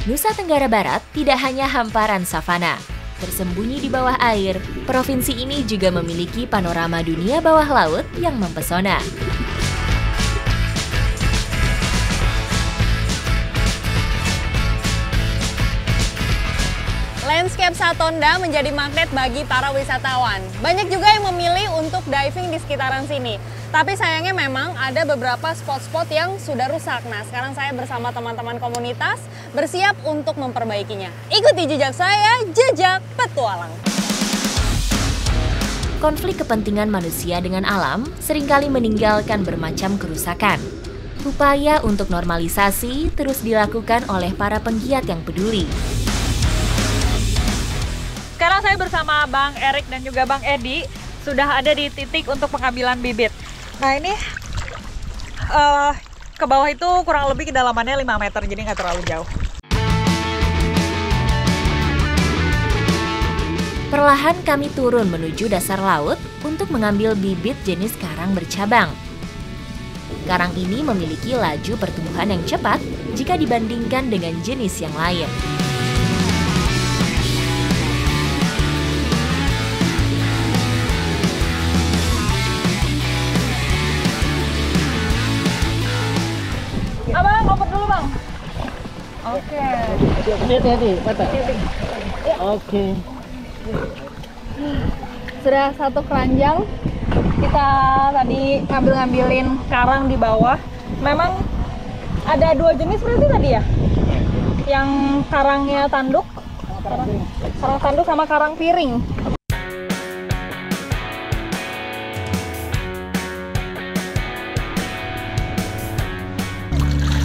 Nusa Tenggara Barat tidak hanya hamparan savana. Tersembunyi di bawah air, provinsi ini juga memiliki panorama dunia bawah laut yang mempesona. Landscape Satonda menjadi magnet bagi para wisatawan. Banyak juga yang memilih untuk diving di sekitaran sini. Tapi sayangnya memang ada beberapa spot-spot yang sudah rusak. Nah, sekarang saya bersama teman-teman komunitas bersiap untuk memperbaikinya. Ikuti jejak saya, Jejak Petualang. Konflik kepentingan manusia dengan alam seringkali meninggalkan bermacam kerusakan. Upaya untuk normalisasi terus dilakukan oleh para penggiat yang peduli. Sekarang saya bersama Bang Erik dan juga Bang Edi sudah ada di titik untuk pengambilan bibit. Nah ini ke bawah itu kurang lebih kedalamannya 5 meter, jadi nggak terlalu jauh. Perlahan kami turun menuju dasar laut untuk mengambil bibit jenis karang bercabang. Karang ini memiliki laju pertumbuhan yang cepat jika dibandingkan dengan jenis yang lain. Abang, kompor dulu bang. Oke. Hati-hati, mata. Oke. Sudah satu keranjang. Kita tadi ngambilin karang di bawah. Memang ada 2 jenis berarti tadi ya? Yang karangnya tanduk. Karang tanduk sama karang piring.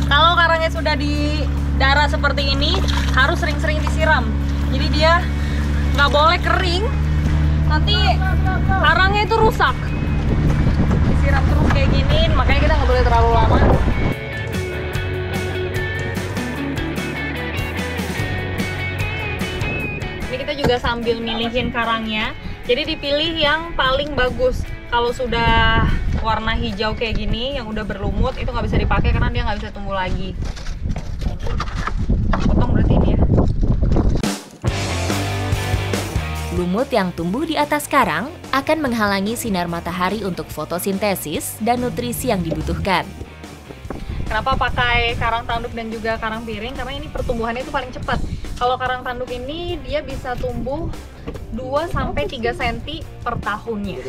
Kalau karangnya sudah di darah seperti ini, harus sering-sering disiram. Jadi dia nggak boleh kering, nanti karangnya itu rusak. Disiram terus kayak gini, makanya kita nggak boleh terlalu lama. Ini kita juga sambil milihin karangnya, jadi dipilih yang paling bagus. Kalau sudah warna hijau kayak gini, yang udah berlumut, itu nggak bisa dipakai karena dia nggak bisa tumbuh lagi. Potong berarti ini ya. Lumut yang tumbuh di atas karang akan menghalangi sinar matahari untuk fotosintesis dan nutrisi yang dibutuhkan. Kenapa pakai karang tanduk dan juga karang piring? Karena ini pertumbuhannya itu paling cepat. Kalau karang tanduk ini dia bisa tumbuh 2-3 cm per tahunnya.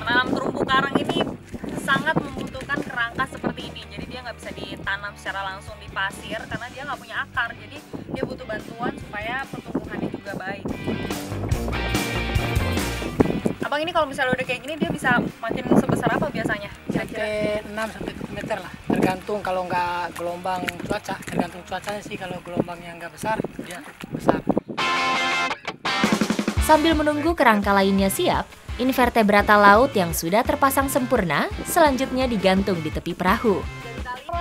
Menanam terumbu karang ini sangat membutuhkan kerangka seperti ini. Jadi dia nggak bisa ditanam secara langsung di pasir karena dia nggak punya akar. Jadi dia butuh bantuan supaya pertumbuhannya juga baik. Abang ini kalau misalnya udah kayak gini dia bisa makin sebesar apa biasanya? Sampai 6-7 meter lah. Tergantung kalau nggak gelombang cuaca. Tergantung cuacanya sih. Kalau gelombangnya nggak besar, dia besar. Sambil menunggu kerangka lainnya siap, invertebrata laut yang sudah terpasang sempurna selanjutnya digantung di tepi perahu.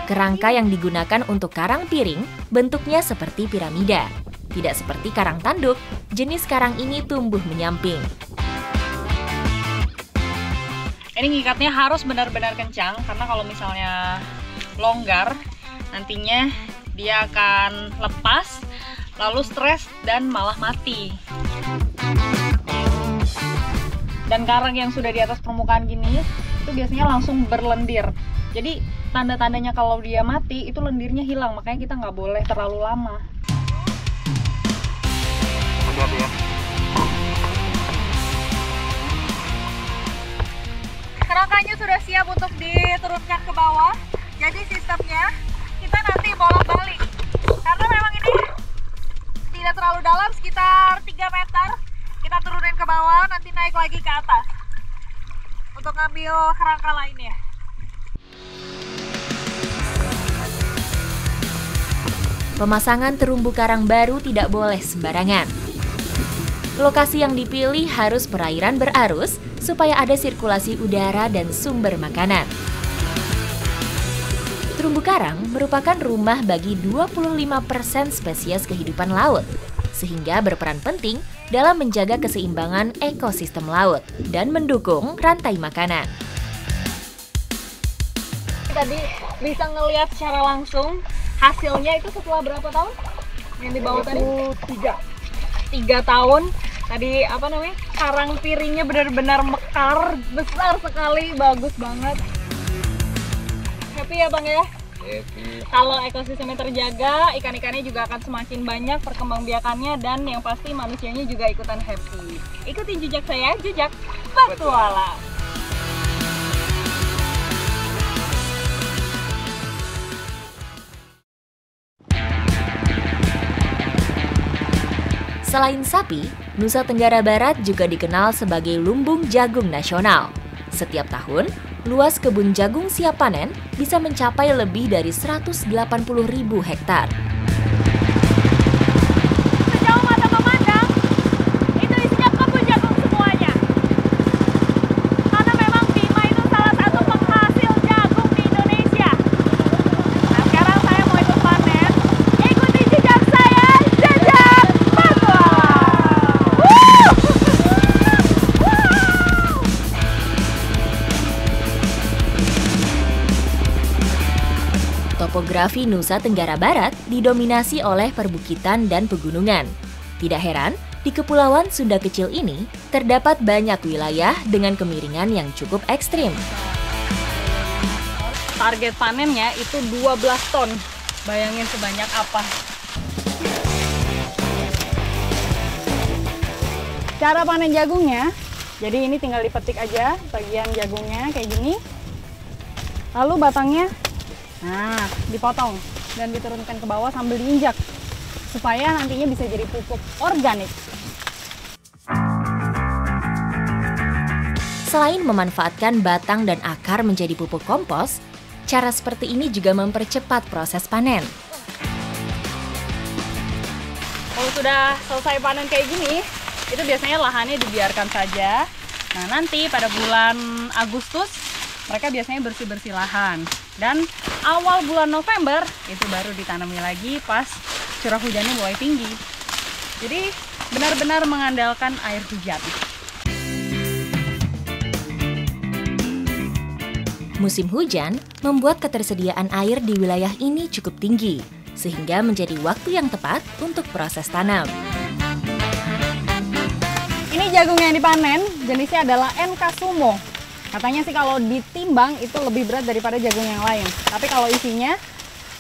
Kerangka yang digunakan untuk karang piring bentuknya seperti piramida. Tidak seperti karang tanduk, jenis karang ini tumbuh menyamping. Ini ngikatnya harus benar-benar kencang karena kalau misalnya longgar nantinya dia akan lepas lalu stres dan malah mati. Dan karang yang sudah di atas permukaan gini itu biasanya langsung berlendir. Jadi tanda-tandanya kalau dia mati itu lendirnya hilang, makanya kita nggak boleh terlalu lama. Hati-hati ya. Kerangkanya sudah siap untuk diturunkan ke bawah. Jadi sistemnya kita nanti bolak-balik. Karena memang ini tidak terlalu dalam, sekitar 3 meter. Kita turunin ke bawah, nanti naik lagi ke atas untuk ngambil kerangka lainnya. Pemasangan terumbu karang baru tidak boleh sembarangan. Lokasi yang dipilih harus perairan berarus supaya ada sirkulasi udara dan sumber makanan. Terumbu karang merupakan rumah bagi 25% spesies kehidupan laut. sehingga berperan penting dalam menjaga keseimbangan ekosistem laut dan mendukung rantai makanan. Tadi bisa ngelihat secara langsung hasilnya itu setelah berapa tahun yang dibawa tadi? 3 tahun. Tadi karang piringnya benar-benar mekar, besar sekali, bagus banget. Happy ya Bang ya? Happy. Kalau ekosistemnya terjaga, ikan-ikannya juga akan semakin banyak perkembangbiakannya, dan yang pasti manusianya juga ikutan happy. Ikutin jejak saya, jejak Petualang. Selain sapi, Nusa Tenggara Barat juga dikenal sebagai lumbung jagung nasional. Setiap tahun, luas kebun jagung siap panen bisa mencapai lebih dari 180.000 hektar. Sejauh mata memandang, itu isinya kebun jagung semuanya. Karena memang Bima itu salah satu penghasil jagung di Indonesia. Nah, sekarang saya mau ikut panen. Ikuti jejak saya, jejak Petualang. Topografi Nusa Tenggara Barat didominasi oleh perbukitan dan pegunungan. Tidak heran, di Kepulauan Sunda kecil ini terdapat banyak wilayah dengan kemiringan yang cukup ekstrim. Target panennya itu 12 ton. Bayangin sebanyak apa. Cara panen jagungnya, jadi ini tinggal dipetik aja bagian jagungnya kayak gini. Lalu batangnya dipotong dan diturunkan ke bawah sambil diinjak supaya nantinya bisa jadi pupuk organik. Selain memanfaatkan batang dan akar menjadi pupuk kompos, cara seperti ini juga mempercepat proses panen. Kalau sudah selesai panen kayak gini, itu biasanya lahannya dibiarkan saja. Nah, nanti pada bulan Agustus mereka biasanya bersih-bersih lahan. Dan awal bulan November itu baru ditanami lagi pas curah hujannya mulai tinggi. Jadi benar-benar mengandalkan air hujan. Musim hujan membuat ketersediaan air di wilayah ini cukup tinggi, sehingga menjadi waktu yang tepat untuk proses tanam. Ini jagung yang dipanen, jenisnya adalah NK Sumo. Katanya sih kalau ditimbang itu lebih berat daripada jagung yang lain. Tapi kalau isinya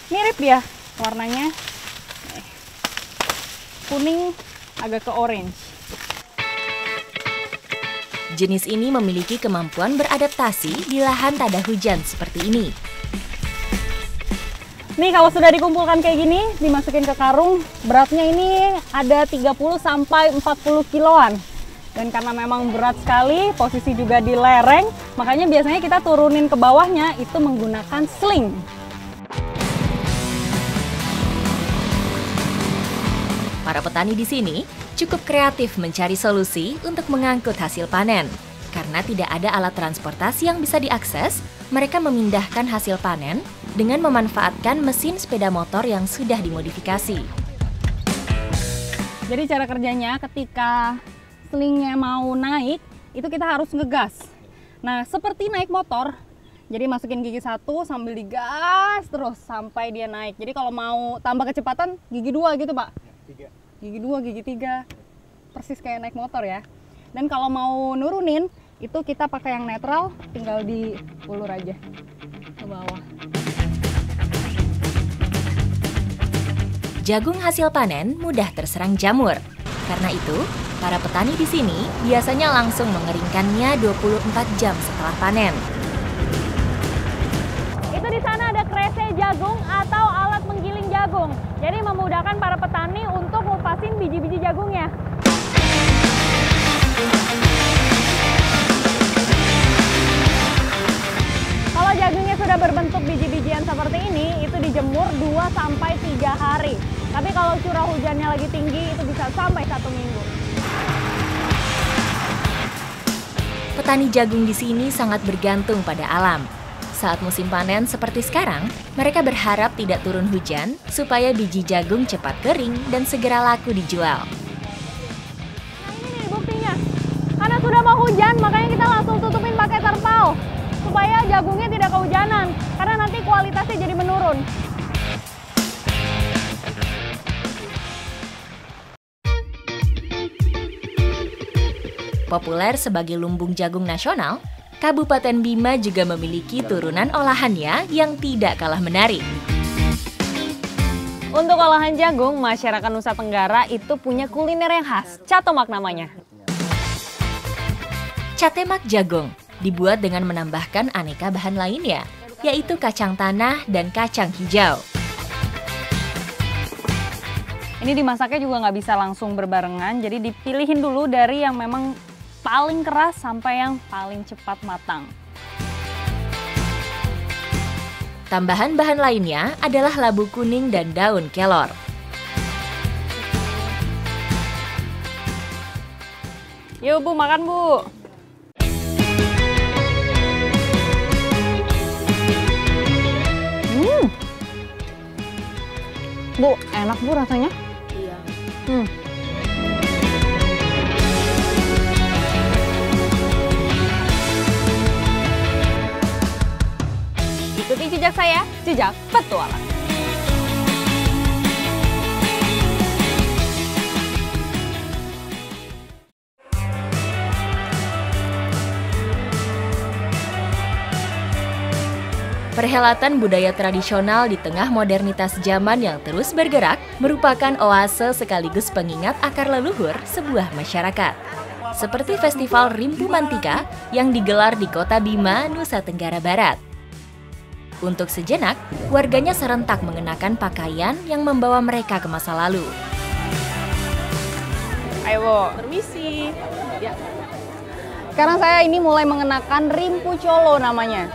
mirip ya warnanya, kuning agak ke orange. Jenis ini memiliki kemampuan beradaptasi di lahan tak ada hujan seperti ini. Nih kalau sudah dikumpulkan kayak gini, dimasukin ke karung, beratnya ini ada 30 sampai 40 kiloan. Dan karena memang berat sekali, posisi juga di lereng, makanya biasanya kita turunin ke bawahnya itu menggunakan sling. Para petani di sini cukup kreatif mencari solusi untuk mengangkut hasil panen. Karena tidak ada alat transportasi yang bisa diakses, mereka memindahkan hasil panen dengan memanfaatkan mesin sepeda motor yang sudah dimodifikasi. Jadi cara kerjanya ketika slingnya mau naik, itu kita harus ngegas. Nah, seperti naik motor, jadi masukin gigi 1 sambil digas terus sampai dia naik. Jadi kalau mau tambah kecepatan, gigi 2 gitu Pak? 3. Gigi 2, gigi 3. Persis kayak naik motor ya. Dan kalau mau nurunin, itu kita pakai yang netral, tinggal diulur aja ke bawah. Jagung hasil panen mudah terserang jamur. Karena itu, para petani di sini biasanya langsung mengeringkannya 24 jam setelah panen. Itu di sana ada krese jagung atau alat menggiling jagung. Jadi memudahkan para petani untuk ngupasin biji-biji jagungnya. Kalau jagungnya sudah berbentuk biji-bijian seperti ini, itu dijemur 2-3 hari. Tapi kalau curah hujannya lagi tinggi, itu bisa sampai 1 minggu. Petani jagung di sini sangat bergantung pada alam. saat musim panen seperti sekarang, mereka berharap tidak turun hujan supaya biji jagung cepat kering dan segera laku dijual. Nah ini nih buktinya, karena sudah mau hujan makanya kita langsung tutupin pakai terpal supaya jagungnya tidak kehujanan, karena nanti kualitasnya jadi menurun. Populer sebagai lumbung jagung nasional, Kabupaten Bima juga memiliki turunan olahannya yang tidak kalah menarik. Untuk olahan jagung, masyarakat Nusa Tenggara itu punya kuliner yang khas, catomak namanya. Catemak jagung dibuat dengan menambahkan aneka bahan lainnya, yaitu kacang tanah dan kacang hijau. Ini dimasaknya juga nggak bisa langsung berbarengan, jadi dipilihin dulu dari yang memang paling keras sampai yang paling cepat matang. Tambahan bahan lainnya adalah labu kuning dan daun kelor. Yuk Bu, makan Bu. Bu, enak Bu rasanya? Iya. Ikuti jejak saya, jejak petualang. Perhelatan budaya tradisional di tengah modernitas zaman yang terus bergerak merupakan oase sekaligus pengingat akar leluhur sebuah masyarakat. Seperti Festival Rimpu Mantika yang digelar di Kota Bima, Nusa Tenggara Barat. Untuk sejenak, warganya serentak mengenakan pakaian yang membawa mereka ke masa lalu. Ayo Bu. Permisi. Ya. Sekarang saya ini mulai mengenakan rimpu colo namanya.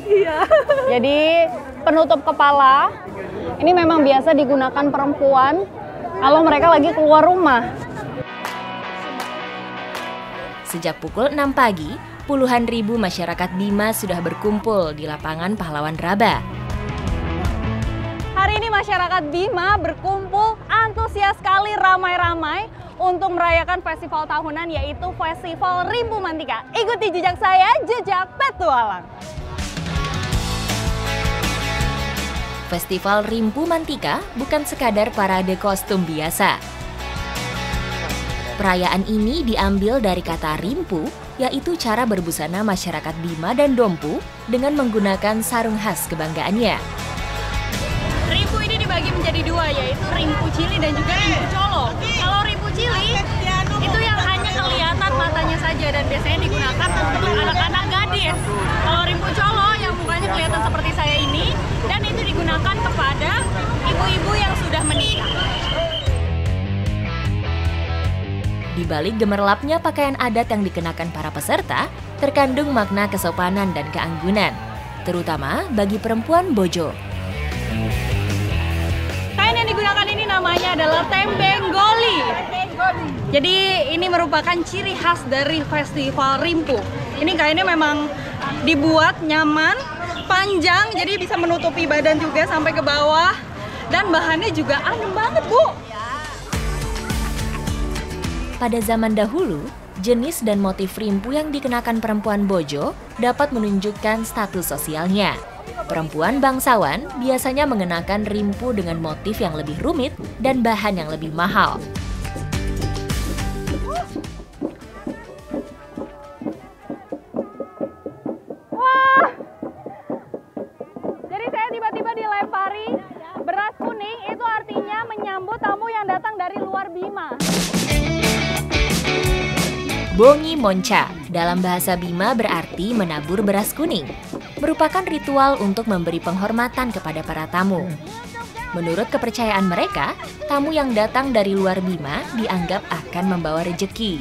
Iya. Jadi penutup kepala ini memang biasa digunakan perempuan kalau mereka lagi keluar rumah. Sejak pukul 6 pagi, puluhan ribu masyarakat Bima sudah berkumpul di lapangan Pahlawan Raba. Hari ini masyarakat Bima berkumpul antusias sekali, ramai-ramai untuk merayakan festival tahunan yaitu Festival Rimpu Mantika. Ikuti jejak saya, jejak petualang. Festival Rimpu Mantika bukan sekadar parade kostum biasa. Perayaan ini diambil dari kata rimpu, yaitu cara berbusana masyarakat Bima dan Dompu dengan menggunakan sarung khas kebanggaannya. Rimpu ini dibagi menjadi dua, yaitu rimpu cili dan juga rimpu colo. Kalau rimpu cili itu yang hanya kelihatan matanya saja dan biasanya digunakan untuk anak-anak gadis. Kalau rimpu colo yang mukanya kelihatan seperti saya ini, dan itu digunakan kepada ibu-ibu yang sudah menikah. Di balik gemerlapnya pakaian adat yang dikenakan para peserta, terkandung makna kesopanan dan keanggunan, terutama bagi perempuan Bojo. Kain yang digunakan ini namanya adalah tembeng goli. Jadi ini merupakan ciri khas dari Festival Rimpu. Ini kainnya memang dibuat nyaman, panjang, jadi bisa menutupi badan juga sampai ke bawah. Dan bahannya juga adem banget, Bu. Pada zaman dahulu, jenis dan motif rimpu yang dikenakan perempuan Bojo dapat menunjukkan status sosialnya. Perempuan bangsawan biasanya mengenakan rimpu dengan motif yang lebih rumit dan bahan yang lebih mahal. Wah! Jadi saya tiba-tiba dilempari beras kuning, itu artinya menyambut tamu yang datang dari luar Bima. Bongi Monca dalam bahasa Bima berarti menabur beras kuning. Merupakan ritual untuk memberi penghormatan kepada para tamu. Menurut kepercayaan mereka, tamu yang datang dari luar Bima dianggap akan membawa rejeki.